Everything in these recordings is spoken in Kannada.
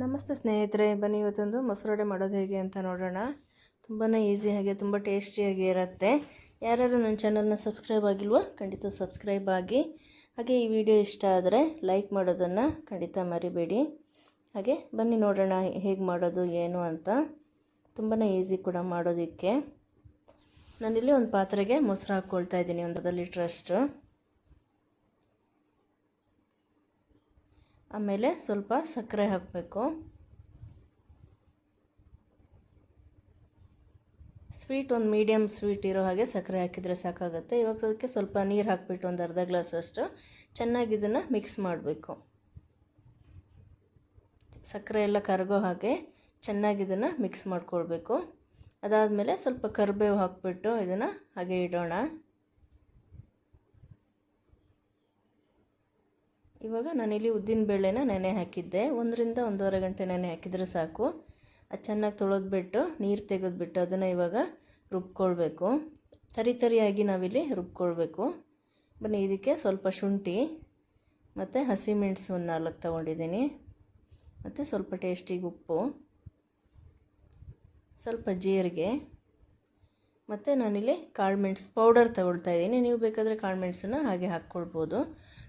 ನಮಸ್ತೆ ಸ್ನೇಹಿತರೆ, ಬನ್ನಿ ಇವತ್ತೊಂದು ಮೊಸರೊಡೆ ಮಾಡೋದು ಹೇಗೆ ಅಂತ ನೋಡೋಣ. ತುಂಬಾ ಈಸಿಯಾಗಿ ತುಂಬ ಟೇಸ್ಟಿಯಾಗಿ ಇರುತ್ತೆ. ಯಾರ್ಯಾರು ನನ್ನ ಚಾನಲ್ನ ಸಬ್ಸ್ಕ್ರೈಬ್ ಆಗಿಲ್ವೋ ಖಂಡಿತ ಸಬ್ಸ್ಕ್ರೈಬ್ ಆಗಿ. ಹಾಗೆ ಈ ವಿಡಿಯೋ ಇಷ್ಟ ಆದರೆ ಲೈಕ್ ಮಾಡೋದನ್ನು ಖಂಡಿತ ಮರಿಬೇಡಿ. ಹಾಗೆ ಬನ್ನಿ ನೋಡೋಣ ಹೇಗೆ ಮಾಡೋದು ಏನು ಅಂತ. ತುಂಬಾ ಈಸಿ ಕೂಡ ಮಾಡೋದಕ್ಕೆ. ನಾನಿಲ್ಲಿ ಒಂದು ಪಾತ್ರೆಗೆ ಮೊಸರು ಹಾಕ್ಕೊಳ್ತಾ ಇದ್ದೀನಿ, 1 ಲೀಟ್ರಷ್ಟು. ಆಮೇಲೆ ಸ್ವಲ್ಪ ಸಕ್ಕರೆ ಹಾಕಬೇಕು. ಸ್ವೀಟ್ ಒಂದು ಮೀಡಿಯಮ್ ಸ್ವೀಟ್ ಇರೋ ಹಾಗೆ ಸಕ್ಕರೆ ಹಾಕಿದರೆ ಸಾಕಾಗುತ್ತೆ. ಇವಾಗ ಅದಕ್ಕೆ ಸ್ವಲ್ಪ ನೀರು ಹಾಕಿಬಿಟ್ಟು ಒಂದು ಅರ್ಧ ಗ್ಲಾಸಷ್ಟು ಚೆನ್ನಾಗಿ ಇದನ್ನು ಮಿಕ್ಸ್ ಮಾಡಬೇಕು. ಸಕ್ಕರೆ ಎಲ್ಲ ಕರಗೋ ಹಾಗೆ ಚೆನ್ನಾಗಿ ಇದನ್ನು ಮಿಕ್ಸ್ ಮಾಡ್ಕೊಳ್ಬೇಕು. ಅದಾದಮೇಲೆ ಸ್ವಲ್ಪ ಕರಿಬೇವು ಹಾಕಿಬಿಟ್ಟು ಇದನ್ನು ಹಾಗೆ ಇಡೋಣ. ಇವಾಗ ನಾನಿಲ್ಲಿ ಉದ್ದಿನ ಬೇಳೆನ ನೆನೆ ಹಾಕಿದ್ದೆ. 1 ರಿಂದ 1.5 ಗಂಟೆ ನೆನೆ ಹಾಕಿದರೆ ಸಾಕು. ಅದು ಚೆನ್ನಾಗಿ ತೊಳೆದ್ಬಿಟ್ಟು ನೀರು ತೆಗೆದುಬಿಟ್ಟು ಅದನ್ನು ಇವಾಗ ರುಬ್ಕೊಳ್ಬೇಕು. ತರಿಯಾಗಿ ನಾವಿಲ್ಲಿ ರುಬ್ಕೊಳ್ಬೇಕು. ಬನ್ನಿ, ಇದಕ್ಕೆ ಸ್ವಲ್ಪ ಶುಂಠಿ ಮತ್ತು ಹಸಿಮೆಣಸು 4 ತೊಗೊಂಡಿದ್ದೀನಿ, ಮತ್ತು ಸ್ವಲ್ಪ ಟೇಸ್ಟಿಗೆ ಉಪ್ಪು, ಸ್ವಲ್ಪ ಜೀರಿಗೆ, ಮತ್ತು ನಾನಿಲ್ಲಿ ಕಾಳು ಮೆಣಸು ಪೌಡರ್ ತಗೊಳ್ತಾ ಇದ್ದೀನಿ. ನೀವು ಬೇಕಾದರೆ ಕಾಳು ಮೆಣಸನ್ನು ಹಾಗೆ ಹಾಕ್ಕೊಳ್ಬೋದು.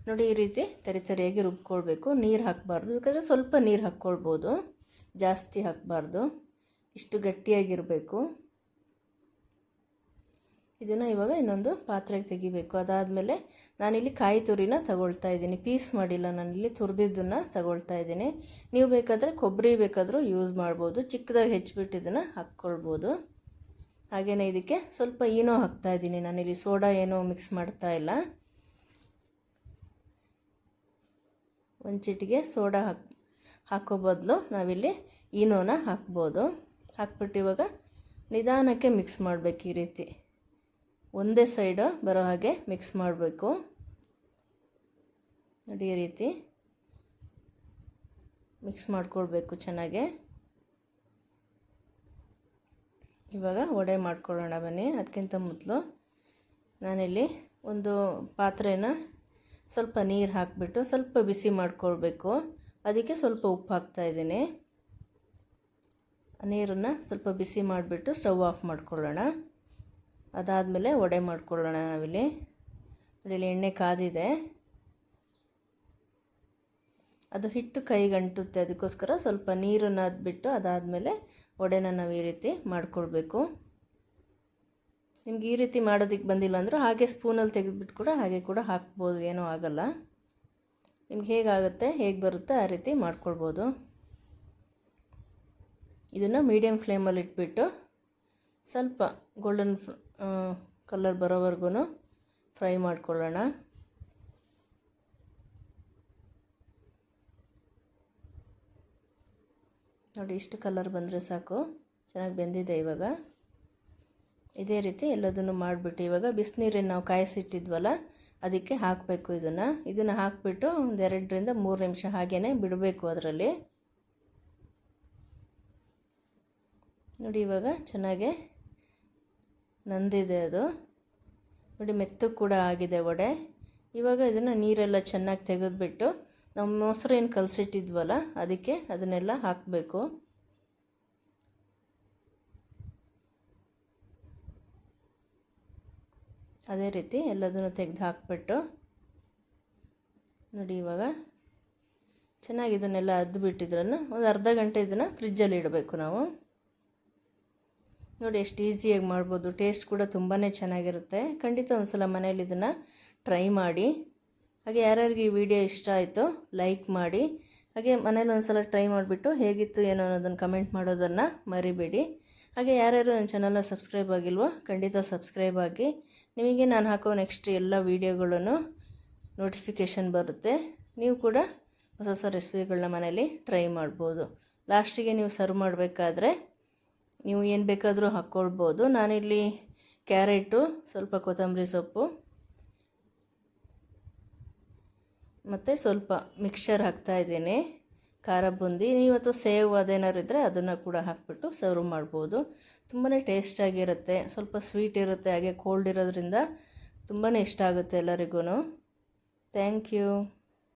ನೋಡಿ, ಈ ರೀತಿ ತರಿಯಾಗಿ ರುಬ್ಕೊಳ್ಬೇಕು. ನೀರು ಹಾಕಬಾರ್ದು, ಬೇಕಾದರೆ ಸ್ವಲ್ಪ ನೀರು ಹಾಕ್ಕೊಳ್ಬೋದು, ಜಾಸ್ತಿ ಹಾಕಬಾರ್ದು. ಇಷ್ಟು ಗಟ್ಟಿಯಾಗಿರಬೇಕು. ಇದನ್ನು ಇವಾಗ ಇನ್ನೊಂದು ಪಾತ್ರೆಗೆ ತೆಗಿಬೇಕು. ಅದಾದಮೇಲೆ ನಾನಿಲ್ಲಿ ಕಾಯಿ ತುರಿನ ತಗೊಳ್ತಾ ಇದ್ದೀನಿ. ಪೀಸ್ ಮಾಡಿಲ್ಲ, ನಾನಿಲ್ಲಿ ತುರಿದಿದ್ದನ್ನು ತಗೊಳ್ತಾ ಇದ್ದೀನಿ. ನೀವು ಬೇಕಾದರೆ ಕೊಬ್ಬರಿ ಬೇಕಾದರೂ ಯೂಸ್ ಮಾಡ್ಬೋದು. ಚಿಕ್ಕದಾಗಿ ಹೆಚ್ಚಿಬಿಟ್ಟು ಇದನ್ನು ಹಾಕ್ಕೊಳ್ಬೋದು. ಹಾಗೆಯೇ ಇದಕ್ಕೆ ಸ್ವಲ್ಪ ಈನೋ ಹಾಕ್ತಾ ಇದ್ದೀನಿ. ನಾನಿಲ್ಲಿ ಸೋಡಾ ಏನೋ ಮಿಕ್ಸ್ ಮಾಡ್ತಾ ಇಲ್ಲ. ಒಂದು ಚಿಟಿಗೆ ಸೋಡಾ ಹಾಕೋ ಬದಲು ನಾವಿಲ್ಲಿ ಈನೋನ ಹಾಕ್ಬೋದು. ಹಾಕ್ಬಿಟ್ಟು ಇವಾಗ ನಿಧಾನಕ್ಕೆ ಮಿಕ್ಸ್ ಮಾಡಬೇಕು. ಈ ರೀತಿ ಒಂದೇ ಸೈಡು ಬರೋ ಹಾಗೆ ಮಿಕ್ಸ್ ಮಾಡಬೇಕು. ನೋಡಿ, ಈ ರೀತಿ ಮಿಕ್ಸ್ ಮಾಡ್ಕೊಳ್ಬೇಕು ಚೆನ್ನಾಗೆ. ಇವಾಗ ವಡೆ ಮಾಡ್ಕೊಳ್ಳೋಣ ಬನ್ನಿ. ಅದಕ್ಕಿಂತ ಮೊದಲು ನಾನಿಲ್ಲಿ ಒಂದು ಪಾತ್ರೆನ ಸ್ವಲ್ಪ ನೀರು ಹಾಕಿಬಿಟ್ಟು ಸ್ವಲ್ಪ ಬಿಸಿ ಮಾಡ್ಕೊಳ್ಬೇಕು. ಅದಕ್ಕೆ ಸ್ವಲ್ಪ ಉಪ್ಪು ಹಾಕ್ತಾಯಿದ್ದೀನಿ. ನೀರನ್ನು ಸ್ವಲ್ಪ ಬಿಸಿ ಮಾಡಿಬಿಟ್ಟು ಸ್ಟವ್ ಆಫ್ ಮಾಡ್ಕೊಳ್ಳೋಣ. ಅದಾದಮೇಲೆ ವಡೆ ಮಾಡ್ಕೊಳ್ಳೋಣ ನಾವಿಲ್ಲಿ. ಇಲ್ಲಿ ಎಣ್ಣೆ ಕಾದಿದೆ. ಅದು ಹಿಟ್ಟು ಕೈಗೆ ಅಂಟುತ್ತೆ, ಅದಕ್ಕೋಸ್ಕರ ಸ್ವಲ್ಪ ನೀರನ್ನು ಅದ್ಬಿಟ್ಟು ಅದಾದಮೇಲೆ ವಡೆನ ನಾವು ಈ ರೀತಿ ಮಾಡ್ಕೊಳ್ಬೇಕು. ನಿಮ್ಗೆ ಈ ರೀತಿ ಮಾಡೋದಕ್ಕೆ ಬಂದಿಲ್ಲ ಅಂದ್ರೆ ಹಾಗೆ ಸ್ಪೂನಲ್ಲಿ ತೆಗೆದುಬಿಟ್ಟು ಕೂಡ ಹಾಗೆ ಕೂಡ ಹಾಕ್ಬೋದು, ಏನೂ ಆಗಲ್ಲ. ನಿಮ್ಗೆ ಹೇಗಾಗುತ್ತೆ, ಹೇಗೆ ಬರುತ್ತೆ ಆ ರೀತಿ ಮಾಡ್ಕೊಳ್ಬೋದು. ಇದನ್ನು ಮೀಡಿಯಮ್ ಫ್ಲೇಮಲ್ಲಿ ಇಟ್ಬಿಟ್ಟು ಸ್ವಲ್ಪ ಗೋಲ್ಡನ್ ಕಲರ್ ಬರೋವರೆಗೂ ಫ್ರೈ ಮಾಡ್ಕೊಳ್ಳೋಣ. ನೋಡಿ, ಇಷ್ಟು ಕಲರ್ ಬಂದರೆ ಸಾಕು. ಚೆನ್ನಾಗಿ ಬೆಂದಿದೆ. ಇವಾಗ ಇದೇ ರೀತಿ ಎಲ್ಲದನ್ನು ಮಾಡಿಬಿಟ್ಟು ಇವಾಗ ಬಿಸಿನೀರನ್ನು ನಾವು ಕಾಯಿಸಿಟ್ಟಿದ್ವಲ್ಲ ಅದಕ್ಕೆ ಹಾಕಬೇಕು. ಇದನ್ನು ಹಾಕಿಬಿಟ್ಟು ಒಂದು 2 ರಿಂದ 3 ನಿಮಿಷ ಹಾಗೇ ಬಿಡಬೇಕು ಅದರಲ್ಲಿ. ನೋಡಿ, ಇವಾಗ ಚೆನ್ನಾಗೆ ನಂದಿದೆ ಅದು. ನೋಡಿ, ಮೆತ್ತಗೆ ಕೂಡ ಆಗಿದೆ ವಡೆ. ಇವಾಗ ಇದನ್ನು ನೀರೆಲ್ಲ ಚೆನ್ನಾಗಿ ತೆಗೆದುಬಿಟ್ಟು ನಾವು ಮೊಸರು ಏನು ಕಲಸಿಟ್ಟಿದ್ವಲ್ಲ ಅದಕ್ಕೆ ಅದನ್ನೆಲ್ಲ ಹಾಕಬೇಕು. ಅದೇ ರೀತಿ ಎಲ್ಲದನ್ನು ತೆಗೆದು ಹಾಕಿಬಿಟ್ಟು ನೋಡಿ, ಇವಾಗ ಚೆನ್ನಾಗಿ ಇದನ್ನೆಲ್ಲ ಅದ್ದುಬಿಟ್ಟಿದ್ರನ್ನು ಒಂದು ಅರ್ಧ ಗಂಟೆ ಇದನ್ನು ಫ್ರಿಜ್ಜಲ್ಲಿ ಇಡಬೇಕು ನಾವು. ನೋಡಿ, ಎಷ್ಟು ಈಸಿಯಾಗಿ ಮಾಡ್ಬೋದು. ಟೇಸ್ಟ್ ಕೂಡ ತುಂಬಾ ಚೆನ್ನಾಗಿರುತ್ತೆ. ಖಂಡಿತ ಒಂದು ಸಲ ಮನೇಲಿ ಇದನ್ನು ಟ್ರೈ ಮಾಡಿ. ಹಾಗೆ ಯಾರ್ಯಾರಿಗೆ ಈ ವಿಡಿಯೋ ಇಷ್ಟ ಆಯಿತು ಲೈಕ್ ಮಾಡಿ. ಹಾಗೆ ಮನೇಲಿ ಒಂದು ಸಲ ಟ್ರೈ ಮಾಡಿಬಿಟ್ಟು ಹೇಗಿತ್ತು ಏನೋ ಅನ್ನೋದನ್ನು ಕಮೆಂಟ್ ಮಾಡೋದನ್ನು ಮರಿಬೇಡಿ. ಹಾಗೆ ಯಾರ್ಯಾರು ನನ್ನ ಚಾನಲ್ನ ಸಬ್ಸ್ಕ್ರೈಬ್ ಆಗಿಲ್ವೋ ಖಂಡಿತ ಸಬ್ಸ್ಕ್ರೈಬ್ ಆಗಿ. ನಿಮಗೆ ನಾನು ಹಾಕೋ ನೆಕ್ಸ್ಟ್ ಎಲ್ಲ ವೀಡಿಯೋಗಳನ್ನು ನೋಟಿಫಿಕೇಷನ್ ಬರುತ್ತೆ. ನೀವು ಕೂಡ ಹೊಸ ಹೊಸ ರೆಸಿಪಿಗಳನ್ನ ಮನೇಲಿ ಟ್ರೈ ಮಾಡ್ಬೋದು. ಲಾಸ್ಟಿಗೆ ನೀವು ಸರ್ವ್ ಮಾಡಬೇಕಾದ್ರೆ ನೀವು ಏನು ಬೇಕಾದರೂ ಹಾಕ್ಕೊಳ್ಬೋದು. ನಾನಿಲ್ಲಿ ಕ್ಯಾರೆಟು, ಸ್ವಲ್ಪ ಕೊತ್ತಂಬರಿ ಸೊಪ್ಪು ಮತ್ತು ಸ್ವಲ್ಪ ಮಿಕ್ಸ್ಚರ್ ಹಾಕ್ತಾಯಿದ್ದೀನಿ, ಖಾರ ಬುಂದಿ. ನೀವು ಅಥವಾ ಸೇವ್ ಅದೇನಾದ್ರು ಇದ್ದರೆ ಅದನ್ನು ಕೂಡ ಹಾಕಿಬಿಟ್ಟು ಸರ್ವ್ ಮಾಡ್ಬೋದು. ತುಂಬಾ ಟೇಸ್ಟಾಗಿರುತ್ತೆ. ಸ್ವಲ್ಪ ಸ್ವೀಟ್ ಇರುತ್ತೆ, ಹಾಗೆ ಕೋಲ್ಡ್ ಇರೋದ್ರಿಂದ ತುಂಬಾ ಇಷ್ಟ ಆಗುತ್ತೆ ಎಲ್ಲರಿಗೂ. Thank you.